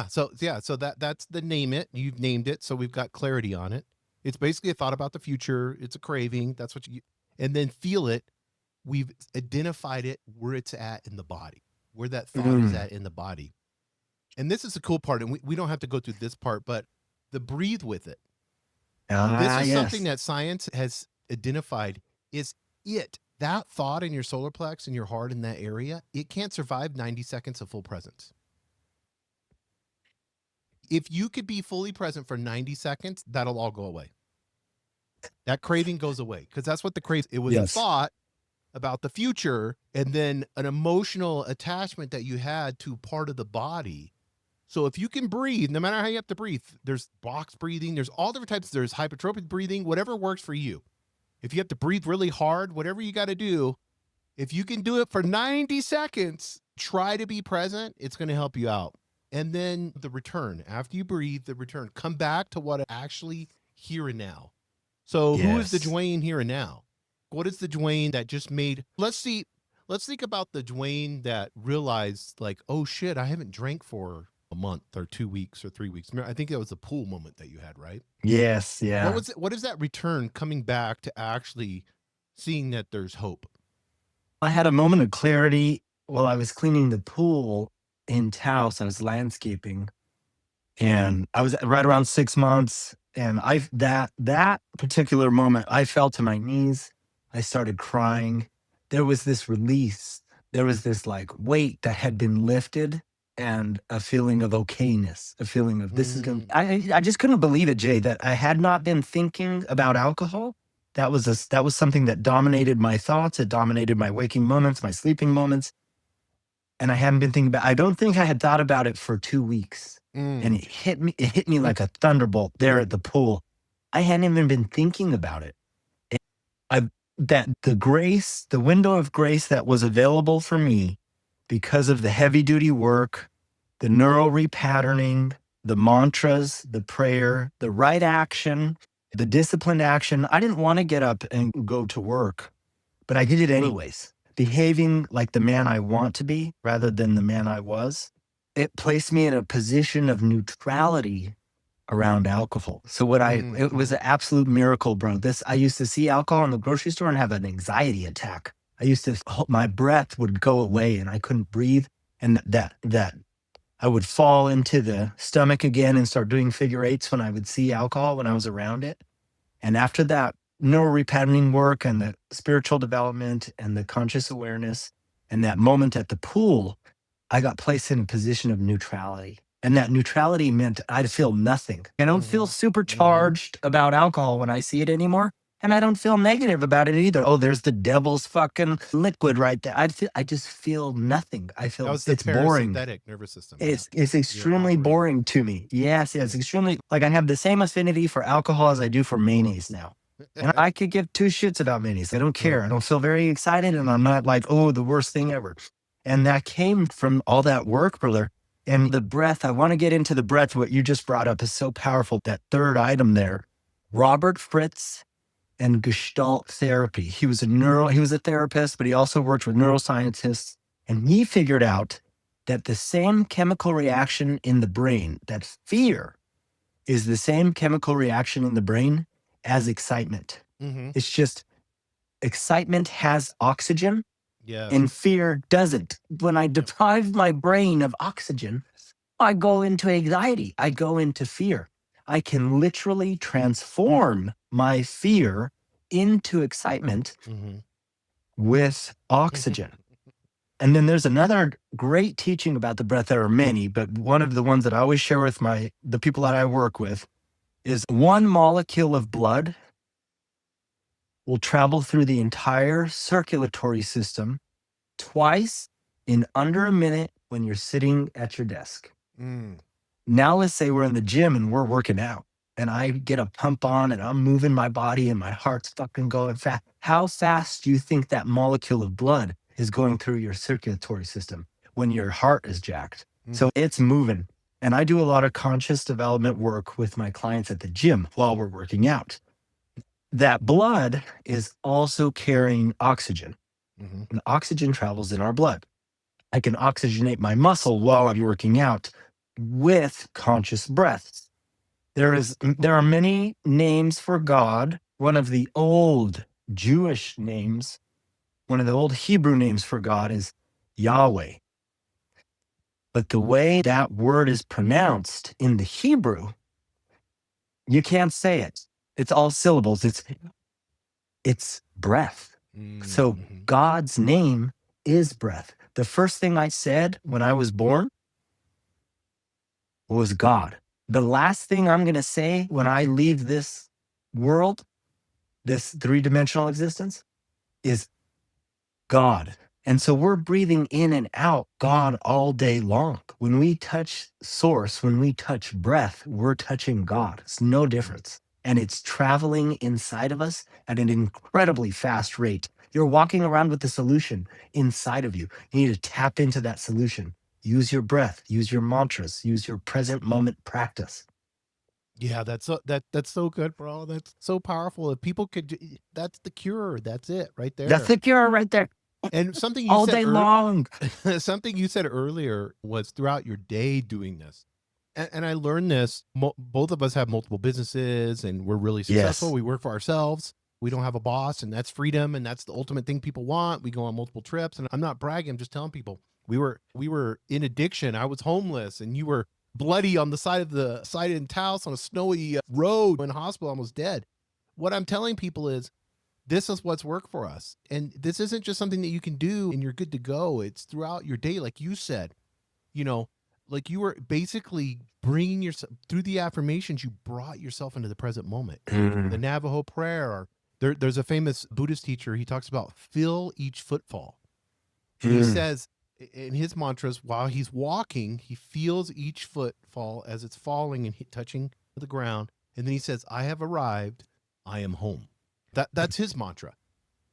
So that's the name it. You've named it, so we've got clarity on it. It's basically a thought about the future. It's a craving. That's what you and then feel it. We've identified it where it's at in the body, where that thought is at in the body. And this is the cool part, and we don't have to go through this part, but the breathe with it. This is something Yes. that science has identified is it. That thought in your solar plex in your heart in that area, it can't survive 90 seconds of full presence. If you could be fully present for 90 seconds, that'll all go away. That craving goes away because that's what the crave. It was a Yes. thought about the future and then an emotional attachment that you had to part of the body. So if you can breathe, no matter how you have to breathe, there's box breathing, there's all different types. There's hypertrophic breathing, whatever works for you. If you have to breathe really hard, whatever you got to do, if you can do it for 90 seconds, try to be present. It's going to help you out. And then the return, after you breathe, the return, come back to what actually here and now. So who is the Yes. Dwayne here and now? What is the Dwayne that just made, let's think about the Dwayne that realized like, oh shit, I haven't drank for a month or 2 weeks or 3 weeks. I think that was a pool moment that you had, right? Yes. Yeah. What is that return coming back to actually seeing that there's hope? I had a moment of clarity while I was cleaning the pool in Taos. I was landscaping, and I was right around 6 months. And that particular moment, I fell to my knees. I started crying. There was this release. There was this like weight that had been lifted, and a feeling of okayness, a feeling of this is going. I just couldn't believe it, Jay, that I had not been thinking about alcohol. That was something that dominated my thoughts. It dominated my waking moments, my sleeping moments, and I hadn't been thinking about. I don't think I had thought about it for 2 weeks, and it hit me. It hit me like a thunderbolt there at the pool. I hadn't even been thinking about it. I that the grace, the window of grace that was available for me because of the heavy duty work, the neural repatterning, the mantras, the prayer, the right action, the disciplined action. I didn't want to get up and go to work, but I did it anyways, behaving like the man I want to be rather than the man I was. It placed me in a position of neutrality around alcohol. So it was an absolute miracle, bro. I used to see alcohol in the grocery store and have an anxiety attack. I used to, my breath would go away and I couldn't breathe. And that I would fall into the stomach again and start doing figure eights when I would see alcohol when I was around it. And after that neural repatterning work and the spiritual development and the conscious awareness and that moment at the pool, I got placed in a position of neutrality. And that neutrality meant I'd feel nothing. I don't feel supercharged about alcohol when I see it anymore. And I don't feel negative about it either. Oh, there's the devil's fucking liquid right there. I just feel nothing. I That feel was the it's boring. parasympathetic nervous system. It's extremely boring to me. Yes, it's extremely like I have the same affinity for alcohol as I do for mayonnaise now. And I could give two shits about mayonnaise. I don't care. I don't feel very excited, and I'm not like, oh, the worst thing ever. And that came from all that work, brother. And the breath, I want to get into the breath. What you just brought up is so powerful. That third item there, Robert Fritz and Gestalt therapy. He was a therapist, but he also worked with neuroscientists. And he figured out that the same chemical reaction in the brain, that fear is the same chemical reaction in the brain as excitement. It's just excitement has oxygen and fear doesn't. When I deprive my brain of oxygen, I go into anxiety. I go into fear. I can literally transform my fear into excitement with oxygen. And then there's another great teaching about the breath. There are many, but one of the ones that I always share with the people that I work with is 1 molecule of blood will travel through the entire circulatory system twice in under a minute when you're sitting at your desk. Now let's say we're in the gym and we're working out and I get a pump on and I'm moving my body and my heart's fucking going fast. How fast do you think that molecule of blood is going through your circulatory system when your heart is jacked? So it's moving. And I do a lot of conscious development work with my clients at the gym while we're working out. That blood is also carrying oxygen. And oxygen travels in our blood. I can oxygenate my muscle while I'm working out with conscious breaths. There are many names for God. One of the old Jewish names, one of the old Hebrew names for God is Yahweh. But the way that word is pronounced in the Hebrew, you can't say it. It's all syllables. It's breath. So Mm-hmm. God's name is breath. The first thing I said when I was born was God. The last thing I'm going to say when I leave this world, this three-dimensional existence, is God. And so we're breathing in and out God all day long. When we touch source, when we touch breath, we're touching God. It's no difference. And it's traveling inside of us at an incredibly fast rate. You're walking around with the solution inside of you. You need to tap into that solution. Use your breath, use your mantras, use your present moment practice. Yeah, that's so good, bro. That's so powerful. If people could, that's the cure. That's it, right That's there. the cure right there. And something you All said day long. something you said earlier was throughout your day doing this. And I learned this. Both of us have multiple businesses, and we're really successful. Yes. We work for ourselves. We don't have a boss, and that's freedom, and that's the ultimate thing people want. We go on multiple trips, and I'm not bragging. I'm just telling people we were in addiction. I was homeless, and you were bloody on the side in Taos on a snowy road in hospital, almost dead. What I'm telling people is this is what's worked for us, and this isn't just something that you can do and you're good to go. It's throughout your day, like you said. You know, like you were basically bringing yourself through the affirmations. You brought yourself into the present moment. The Navajo prayer, or there's a famous Buddhist teacher. He talks about feel each footfall, and he says in his mantras, while he's walking, he feels each footfall as it's falling and touching the ground, and then he says, "I have arrived. I am home." That's his mantra.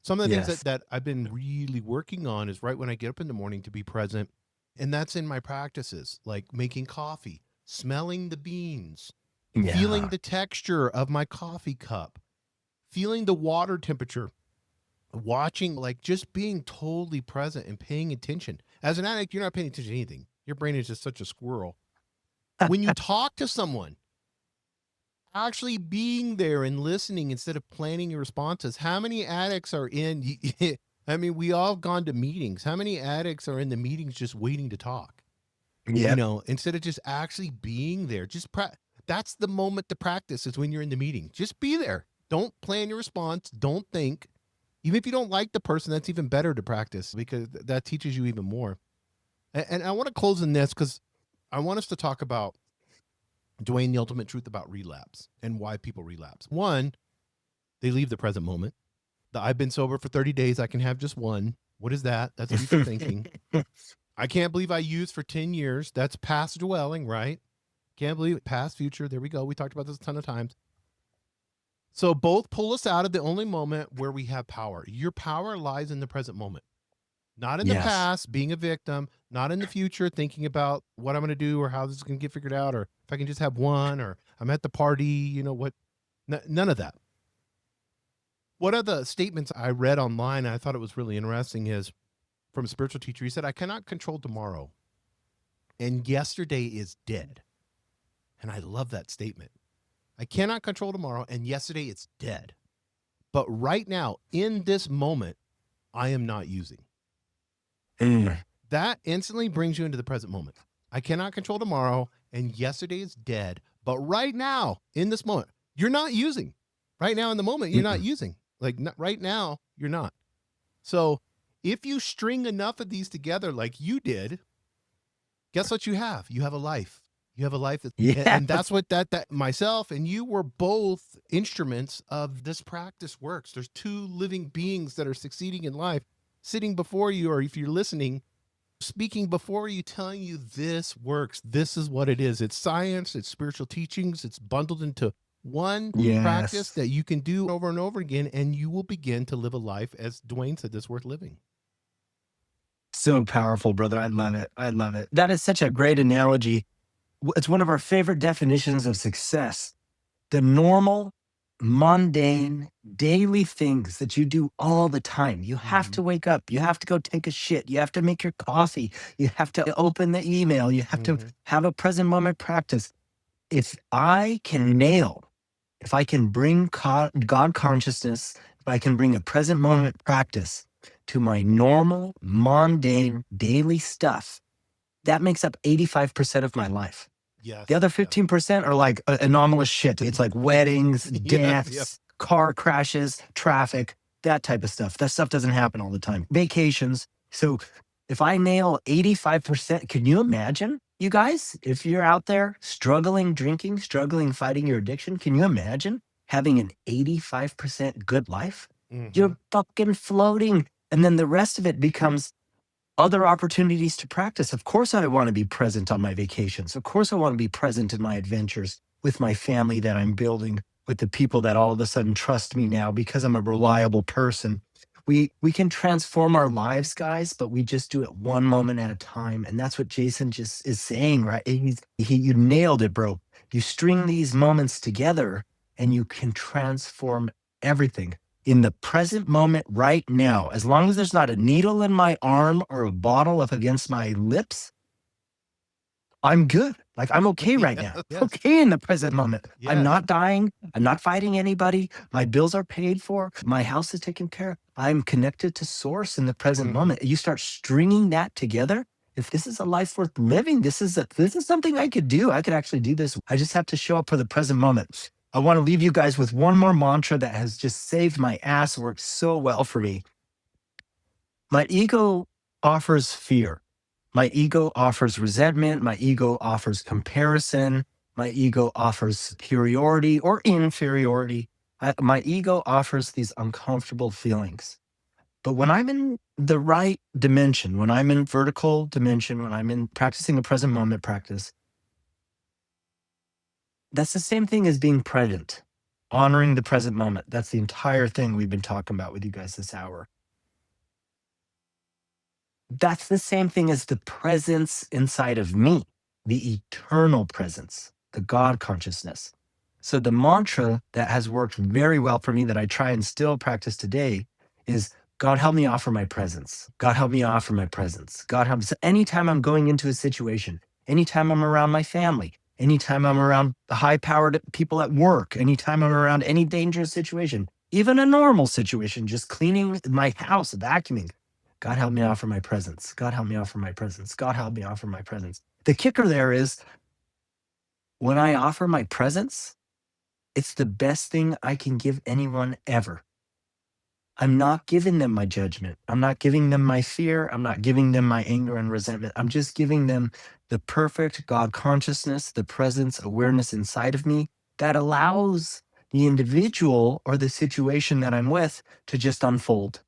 Some of the things Yes. that I've been really working on is right when I get up in the morning to be present. And that's in my practices, like making coffee, smelling the beans, feeling Yeah. the texture of my coffee cup, feeling the water temperature, watching, like just being totally present and paying attention. As an addict, you're not paying attention to anything. Your brain is just such a squirrel. When you talk to someone, actually being there and listening instead of planning your responses. How many addicts are in? I mean, we all have gone to meetings. How many addicts are in the meetings just waiting to talk? Yep. Instead of just actually being there. That's the moment to practice, is when you're in the meeting. Just be there. Don't plan your response. Don't think. Even if you don't like the person, that's even better to practice, because that teaches you even more. And I want to close in this because I want us to talk about, Dwayne, the ultimate truth about relapse and why people relapse. One, they leave the present moment. I've been sober for 30 days. I can have just one. What is that? That's future thinking. I can't believe I used for 10 years. That's past dwelling, right? Can't believe it. Past, future. There we go. We talked about this a ton of times. So both pull us out of the only moment where we have power. Your power lies in the present moment, not in the Yes. past, being a victim, not in the future, thinking about what I'm going to do or how this is going to get figured out, or if I can just have one, or I'm at the party, none of that. One of the statements I read online, and I thought it was really interesting, is from a spiritual teacher. He said, I cannot control tomorrow, and yesterday is dead. And I love that statement. I cannot control tomorrow, and yesterday it's dead. But right now, in this moment, I am not using. That instantly brings you into the present moment. I cannot control tomorrow, and yesterday is dead. But right now, in this moment, you're not using. Right now, in the moment, you're not using. Right now, you're not. So if you string enough of these together like you did, guess what you have? You have a life. You have a life. And that's what that myself and you were both instruments of this practice works. There's two living beings that are succeeding in life sitting before you, or if you're listening, speaking before you, telling you this works. This is what it is. It's science, it's spiritual teachings, it's bundled into one practice that you can do over and over again, and you will begin to live a life, as Dwayne said, that's worth living. So powerful, brother. I love it. I love it. That is such a great analogy. It's one of our favorite definitions of success. The normal mundane, daily things that you do all the time. You have to wake up. You have to go take a shit. You have to make your coffee. You have to open the email. You have to have a present moment practice. If I can bring God consciousness, if I can bring a present moment practice to my normal, mundane, daily stuff, that makes up 85% of my life. Yes. The other 15% are like anomalous shit. It's like weddings, deaths, car crashes, traffic, that type of stuff. That stuff doesn't happen all the time. Vacations. So if I nail 85%, can you imagine, you guys, if you're out there struggling drinking, struggling fighting your addiction, can you imagine having an 85% good life? You're fucking floating. And then the rest of it becomes other opportunities to practice. Of course, I want to be present on my vacations. Of course, I want to be present in my adventures with my family that I'm building, with the people that all of a sudden trust me now because I'm a reliable person. We can transform our lives, guys, but we just do it one moment at a time. And that's what Jason just is saying, right? You nailed it, bro. You string these moments together and you can transform everything in the present moment right now. As long as there's not a needle in my arm or a bottle up against my lips, I'm good. Like, I'm okay right now. Okay in the present moment. I'm not dying. I'm not fighting anybody. My bills are paid for. My house is taken care of. I'm connected to source in the present moment. You start stringing that together. If this is a life worth living, this is something I could do. I could actually do this. I just have to show up for the present moment. I want to leave you guys with one more mantra that has just saved my ass, worked so well for me. My ego offers fear. My ego offers resentment. My ego offers comparison. My ego offers superiority or inferiority. My ego offers these uncomfortable feelings. But when I'm in the right dimension, when I'm in vertical dimension, when I'm in practicing a present moment practice, that's the same thing as being present, honoring the present moment. That's the entire thing we've been talking about with you guys this hour. That's the same thing as the presence inside of me, the eternal presence, the God consciousness. So the mantra that has worked very well for me that I try and still practice today is, God, help me offer my presence. God, help me offer my presence. God, help me. So anytime I'm going into a situation, anytime I'm around my family, anytime I'm around the high-powered people at work, anytime I'm around any dangerous situation, even a normal situation, just cleaning my house, vacuuming, God, help me offer my presence. God, help me offer my presence. God, help me offer my presence. The kicker there is, when I offer my presence, it's the best thing I can give anyone ever. I'm not giving them my judgment. I'm not giving them my fear. I'm not giving them my anger and resentment. I'm just giving them the perfect God consciousness, the presence, awareness inside of me that allows the individual or the situation that I'm with to just unfold.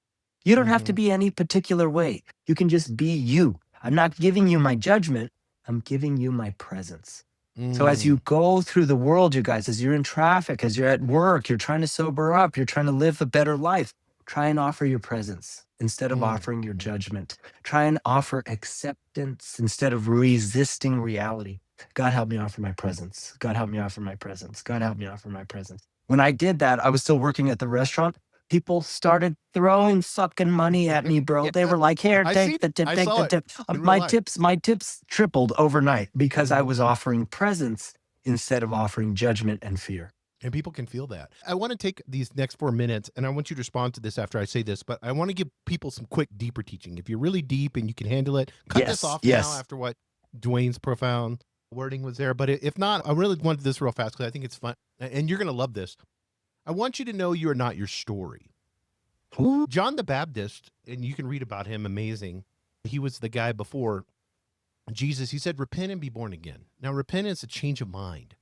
You don't have to be any particular way. You can just be you. I'm not giving you my judgment. I'm giving you my presence. So as you go through the world, you guys, as you're in traffic, as you're at work, you're trying to sober up, you're trying to live a better life, try and offer your presence instead of offering your judgment. Try and offer acceptance instead of resisting reality. God, help me offer my presence. God, help me offer my presence. God, help me offer my presence. When I did that, I was still working at the restaurant. People started throwing fucking money at me, bro. They were like, here, take the tip, take the tip. My tips tripled overnight because I was offering presence instead of offering judgment and fear. And people can feel that. I want to take these next 4 minutes, and I want you to respond to this after I say this, but I want to give people some quick, deeper teaching. If you're really deep and you can handle it, cut this off now after what Dwayne's profound wording was there. But if not, I really wanted this real fast because I think it's fun, and you're going to love this. I want you to know you are not your story. John the Baptist, and you can read about him, amazing. He was the guy before Jesus. He said, repent and be born again. Now, repentance is a change of mind.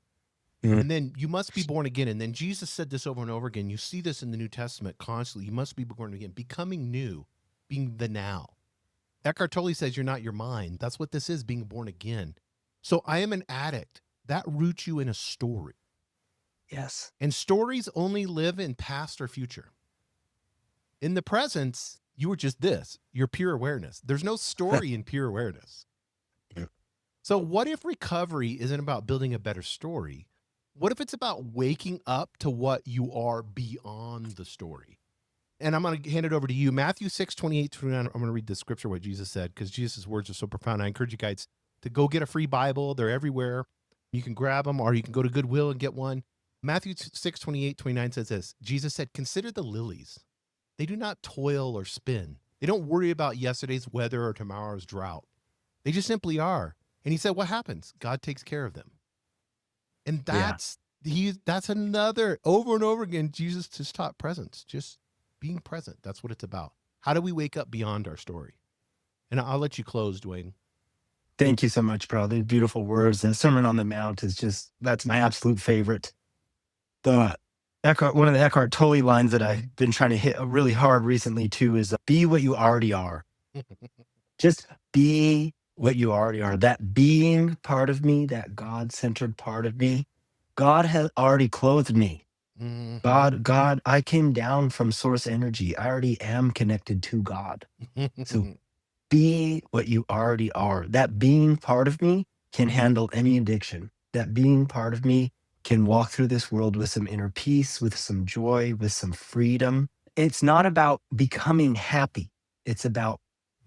And then you must be born again. And then Jesus said this over and over again. You see this in the New Testament constantly. You must be born again, becoming new, being the now. Eckhart Tolle says you're not your mind. That's what this is, being born again. So I am an addict. That roots you in a story. Yes. And stories only live in past or future. In the present, you were just this, your pure awareness. There's no story in pure awareness. So what if recovery isn't about building a better story? What if it's about waking up to what you are beyond the story? And I'm going to hand it over to you. Matthew 6:28-29. I'm going to read the scripture, what Jesus said, because Jesus' words are so profound. I encourage you guys to go get a free Bible. They're everywhere. You can grab them, or you can go to Goodwill and get one. Matthew 6:28-29 says this. Jesus said, consider the lilies. They do not toil or spin. They don't worry about yesterday's weather or tomorrow's drought. They just simply are. And he said, what happens? God takes care of them. And Yeah. that's another, over and over again, Jesus just taught presence, just being present. That's what it's about. How do we wake up beyond our story? And I'll let you close, Dwayne. Thank you so much, bro. These beautiful words. The Sermon on the Mount is just, that's my absolute favorite. The Eckhart, one of the Eckhart Tolle lines that I've been trying to hit really hard recently too is be what you already are. Just be what you already are. That being part of me, that God-centered part of me, God has already clothed me. God, I came down from source energy. I already am connected to God. So be what you already are. That being part of me can handle any addiction. That being part of me can walk through this world with some inner peace, with some joy, with some freedom. It's not about becoming happy. It's about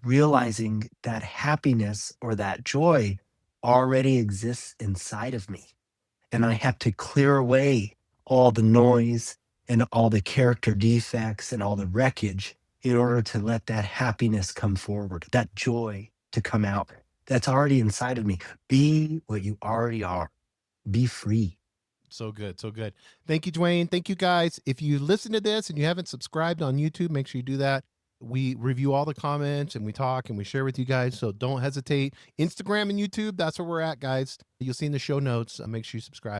realizing that happiness or that joy already exists inside of me. And I have to clear away all the noise and all the character defects and all the wreckage in order to let that happiness come forward, that joy to come out that's already inside of me. Be what you already are. Be free. So good. So good. Thank you, Dwayne. Thank you, guys. If you listen to this and you haven't subscribed on YouTube, make sure you do that. We review all the comments and we talk and we share with you guys. So don't hesitate. Instagram and YouTube, that's where we're at, guys. You'll see in the show notes. Make sure you subscribe.